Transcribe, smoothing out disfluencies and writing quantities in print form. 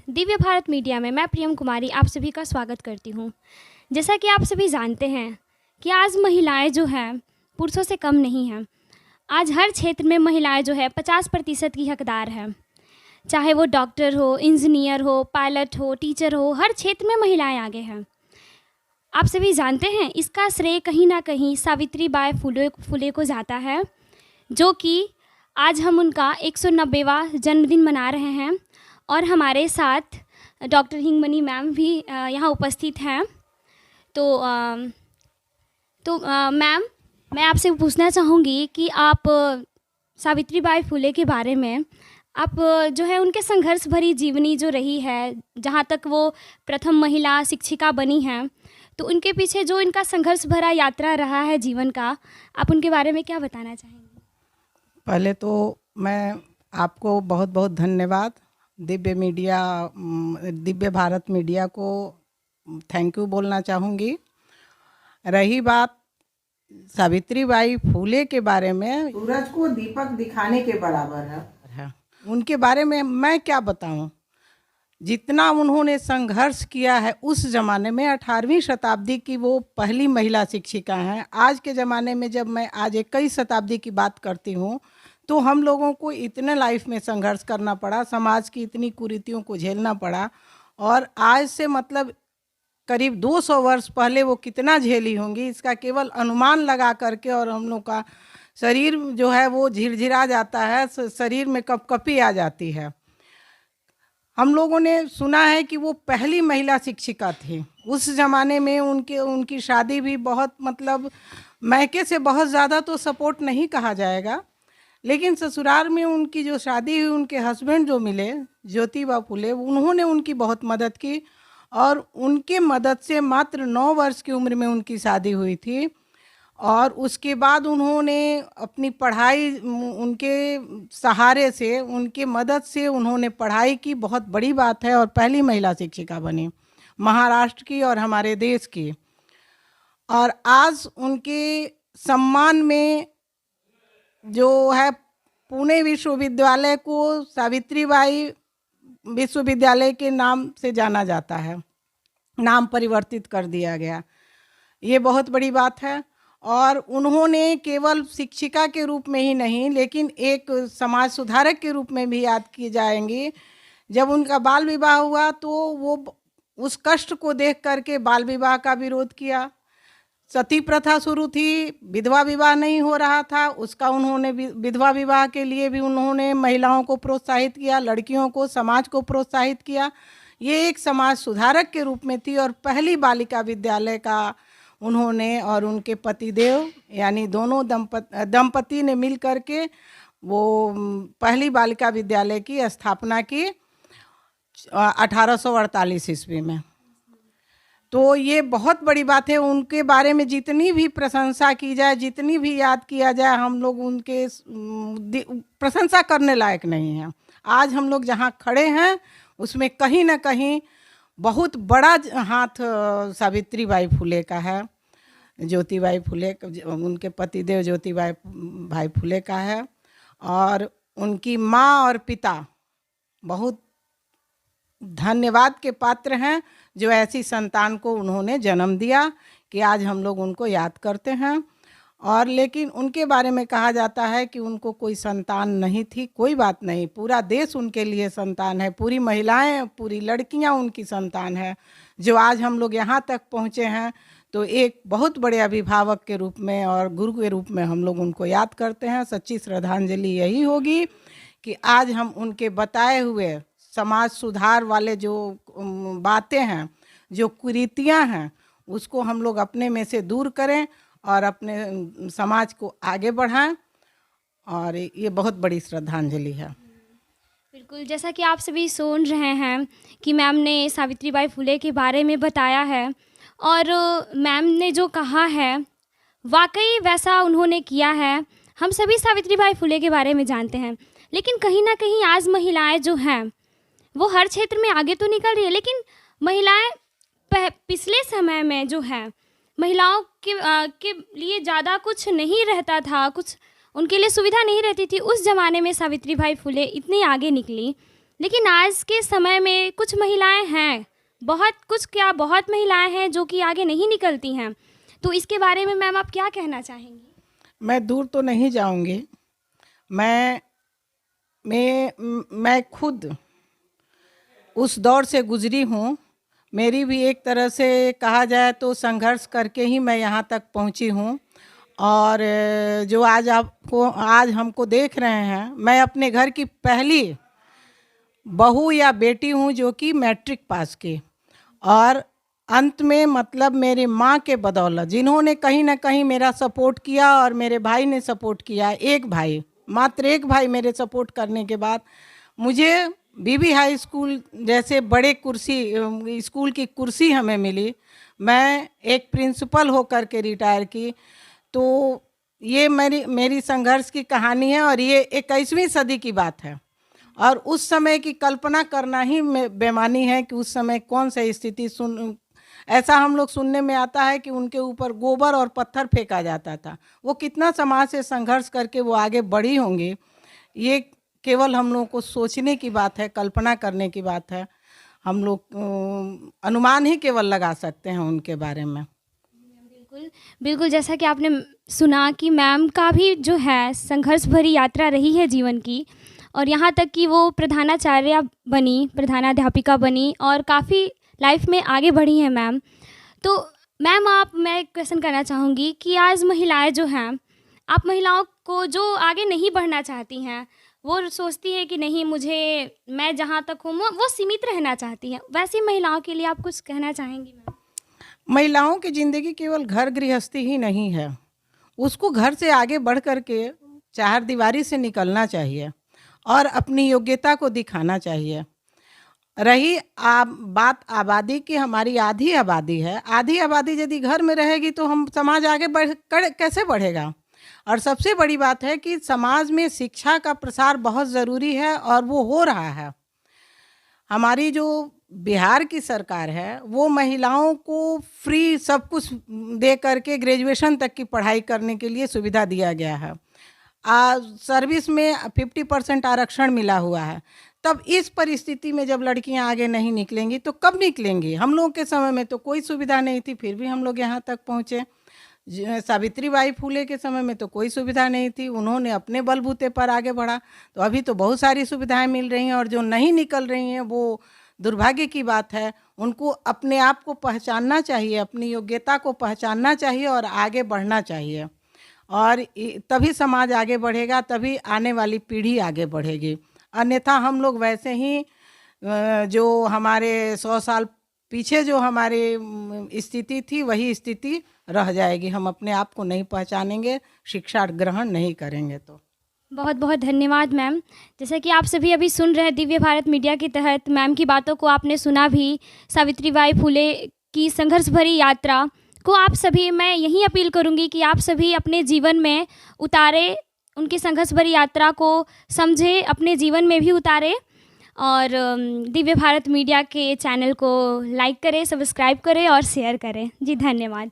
Divya Bharat media में मैं प्रियम कुमारी आप सभी का स्वागत करती हूँ। जैसा कि आप सभी जानते हैं कि आज महिलाएं जो हैं पुरुषों से कम नहीं हैं। आज हर क्षेत्र में महिलाएं जो है 50% की हकदार है। चाहे वो डॉक्टर हो, इंजीनियर हो, पायलट हो, टीचर हो, हर क्षेत्र में महिलाएं आगे हैं। आप सभी जानते हैं इसका श्रेय कहीं ना कहीं सावित्रीबाई फुले को जाता है, जो कि आज हम उनका 190वां जन्मदिन मना रहे हैं। और हमारे साथ डॉक्टर हिंगमनी मैम भी यहाँ उपस्थित हैं। तो मैम, मैं आपसे पूछना चाहूँगी कि आप सावित्रीबाई फुले के बारे में आप जो है उनके संघर्ष भरी जीवनी जो रही है, जहाँ तक वो प्रथम महिला शिक्षिका बनी हैं, तो उनके पीछे जो इनका संघर्ष भरा यात्रा रहा है जीवन का, आप उनके बारे में क्या बताना चाहेंगे? पहले तो मैं आपको बहुत बहुत धन्यवाद, दिव्य भारत मीडिया को थैंक यू बोलना चाहूँगी। रही बात सावित्रीबाई फुले के बारे में, सूरज को दीपक दिखाने के बराबर है। उनके बारे में मैं क्या बताऊं, जितना उन्होंने संघर्ष किया है उस ज़माने में। 18वीं शताब्दी की वो पहली महिला शिक्षिका हैं। आज के ज़माने में जब मैं आज 21 शताब्दी की बात करती हूँ तो हम लोगों को इतने लाइफ में संघर्ष करना पड़ा, समाज की इतनी कुरीतियों को झेलना पड़ा। और आज से मतलब करीब 200 वर्ष पहले वो कितना झेली होंगी, इसका केवल अनुमान लगा करके और हम लोग का शरीर जो है वो झिरझिरा जाता है, शरीर में कपकपी आ जाती है। हम लोगों ने सुना है कि वो पहली महिला शिक्षिका थी। उस ज़माने में उनकी शादी भी बहुत मतलब मायके से बहुत ज़्यादा तो सपोर्ट नहीं कहा जाएगा, लेकिन ससुराल में उनकी जो शादी हुई, उनके हस्बैंड जो मिले ज्योतिबा फुले, उन्होंने उनकी बहुत मदद की। और उनके मदद से मात्र 9 वर्ष की उम्र में उनकी शादी हुई थी। और उसके बाद उन्होंने अपनी पढ़ाई उनके सहारे से, उनके मदद से उन्होंने पढ़ाई की, बहुत बड़ी बात है। और पहली महिला शिक्षिका बनी महाराष्ट्र की और हमारे देश की। और आज उनके सम्मान में जो है पुणे विश्वविद्यालय को सावित्रीबाई विश्वविद्यालय के नाम से जाना जाता है, नाम परिवर्तित कर दिया गया। ये बहुत बड़ी बात है। और उन्होंने केवल शिक्षिका के रूप में ही नहीं, लेकिन एक समाज सुधारक के रूप में भी याद की जाएंगी। जब उनका बाल विवाह हुआ तो वो उस कष्ट को देख करके बाल विवाह का विरोध किया। सती प्रथा शुरू थी, विधवा विवाह नहीं हो रहा था, उसका उन्होंने विधवा विवाह के लिए भी उन्होंने महिलाओं को प्रोत्साहित किया, लड़कियों को, समाज को प्रोत्साहित किया। ये एक समाज सुधारक के रूप में थी। और पहली बालिका विद्यालय का उन्होंने और उनके पतिदेव यानी दोनों दंपति ने मिल करके वो पहली बालिका विद्यालय की स्थापना की 1848 ईस्वी में। तो ये बहुत बड़ी बात है। उनके बारे में जितनी भी प्रशंसा की जाए, जितनी भी याद किया जाए, हम लोग उनके प्रशंसा करने लायक नहीं हैं। आज हम लोग जहाँ खड़े हैं उसमें कहीं ना कहीं बहुत बड़ा हाथ सावित्रीबाई फुले का है, ज्योतिबाई फुले, उनके पतिदेव ज्योतिबाई भाई फुले का है। और उनकी माँ और पिता बहुत धन्यवाद के पात्र हैं, जो ऐसी संतान को उन्होंने जन्म दिया कि आज हम लोग उनको याद करते हैं। और लेकिन उनके बारे में कहा जाता है कि उनको कोई संतान नहीं थी। कोई बात नहीं, पूरा देश उनके लिए संतान है, पूरी महिलाएं, पूरी लड़कियां उनकी संतान है। जो आज हम लोग यहाँ तक पहुँचे हैं तो एक बहुत बड़े अभिभावक के रूप में और गुरु के रूप में हम लोग उनको याद करते हैं। सच्ची श्रद्धांजलि यही होगी कि आज हम उनके बताए हुए समाज सुधार वाले जो बातें हैं, जो कुरीतियां हैं, उसको हम लोग अपने में से दूर करें और अपने समाज को आगे बढ़ाएं। और ये बहुत बड़ी श्रद्धांजलि है। बिल्कुल, जैसा कि आप सभी सुन रहे हैं कि मैम ने सावित्रीबाई फुले के बारे में बताया है। और मैम ने जो कहा है वाकई वैसा उन्होंने किया है। हम सभी सावित्रीबाई फुले के बारे में जानते हैं, लेकिन कहीं ना कहीं आज महिलाएं जो हैं वो हर क्षेत्र में आगे तो निकल रही है, लेकिन महिलाएं पिछले समय में जो है महिलाओं के लिए ज़्यादा कुछ नहीं रहता था, कुछ उनके लिए सुविधा नहीं रहती थी। उस ज़माने में सावित्रीबाई फुले इतनी आगे निकली, लेकिन आज के समय में कुछ महिलाएं हैं, बहुत महिलाएं हैं जो कि आगे नहीं निकलती हैं। तो इसके बारे में मैम आप क्या कहना चाहेंगी? मैं दूर तो नहीं जाऊंगी। मैं मैं खुद उस दौर से गुजरी हूँ। मेरी भी एक तरह से कहा जाए तो संघर्ष करके ही मैं यहाँ तक पहुँची हूँ। और जो आज हमको देख रहे हैं, मैं अपने घर की पहली बहू या बेटी हूँ जो कि मैट्रिक पास की। और अंत में मतलब मेरी माँ के बदौलत, जिन्होंने कहीं ना कहीं मेरा सपोर्ट किया और मेरे भाई ने सपोर्ट किया, मात्र एक भाई मेरे सपोर्ट करने के बाद मुझे बीबी हाई स्कूल जैसे बड़े स्कूल की कुर्सी हमें मिली। मैं एक प्रिंसिपल होकर के रिटायर की। तो ये मेरी संघर्ष की कहानी है और ये 21वीं सदी की बात है। और उस समय की कल्पना करना ही बेमानी है कि उस समय कौन सी स्थिति ऐसा हम लोग सुनने में आता है कि उनके ऊपर गोबर और पत्थर फेंका जाता था। वो कितना समाज से संघर्ष करके वो आगे बढ़ी होंगी, ये केवल हम लोगों को सोचने की बात है, कल्पना करने की बात है। हम लोग अनुमान ही केवल लगा सकते हैं उनके बारे में। बिल्कुल, जैसा कि आपने सुना कि मैम का भी जो है संघर्ष भरी यात्रा रही है जीवन की, और यहाँ तक कि वो प्रधानाध्यापिका बनी और काफ़ी लाइफ में आगे बढ़ी हैं मैम। तो मैम मैं एक क्वेश्चन करना चाहूँगी कि आज महिलाएं जो हैं, आप महिलाओं को जो आगे नहीं बढ़ना चाहती हैं, वो सोचती है कि नहीं मैं जहाँ तक हूँ वो सीमित रहना चाहती हैं, वैसी महिलाओं के लिए आप कुछ कहना चाहेंगी मैम? महिलाओं की ज़िंदगी केवल घर गृहस्थी ही नहीं है, उसको घर से आगे बढ़ कर के चारदीवारी से निकलना चाहिए और अपनी योग्यता को दिखाना चाहिए। रही बात आबादी की, हमारी आधी आबादी है। आधी आबादी यदि घर में रहेगी तो हम समाज आगे कैसे बढ़ेगा? और सबसे बड़ी बात है कि समाज में शिक्षा का प्रसार बहुत ज़रूरी है और वो हो रहा है। हमारी जो बिहार की सरकार है वो महिलाओं को फ्री सब कुछ दे करके ग्रेजुएशन तक की पढ़ाई करने के लिए सुविधा दिया गया है। सर्विस में 50% आरक्षण मिला हुआ है। तब इस परिस्थिति में जब लड़कियां आगे नहीं निकलेंगी तो कब निकलेंगी? हम लोगों के समय में तो कोई सुविधा नहीं थी, फिर भी हम लोग यहाँ तक पहुँचे। सावित्रीबाई फूले के समय में तो कोई सुविधा नहीं थी, उन्होंने अपने बलबूते पर आगे बढ़ा। तो अभी तो बहुत सारी सुविधाएं मिल रही हैं और जो नहीं निकल रही हैं वो दुर्भाग्य की बात है। उनको अपने आप को पहचानना चाहिए, अपनी योग्यता को पहचानना चाहिए और आगे बढ़ना चाहिए। और तभी समाज आगे बढ़ेगा, तभी आने वाली पीढ़ी आगे बढ़ेगी। अन्यथा हम लोग वैसे ही जो हमारे 100 साल पीछे जो हमारी स्थिति थी वही स्थिति रह जाएगी। हम अपने आप को नहीं पहचानेंगे, शिक्षा ग्रहण नहीं करेंगे। तो बहुत बहुत धन्यवाद मैम। जैसा कि आप सभी अभी सुन रहे हैं दिव्य भारत मीडिया के तहत मैम की बातों को आपने सुना भी, सावित्रीबाई फूले की संघर्ष भरी यात्रा को आप सभी, मैं यही अपील करूंगी कि आप सभी अपने जीवन में उतारे, उनकी संघर्ष भरी यात्रा को समझे, अपने जीवन में भी उतारे और दिव्य भारत मीडिया के चैनल को लाइक करें, सब्सक्राइब करें और शेयर करें। जी धन्यवाद।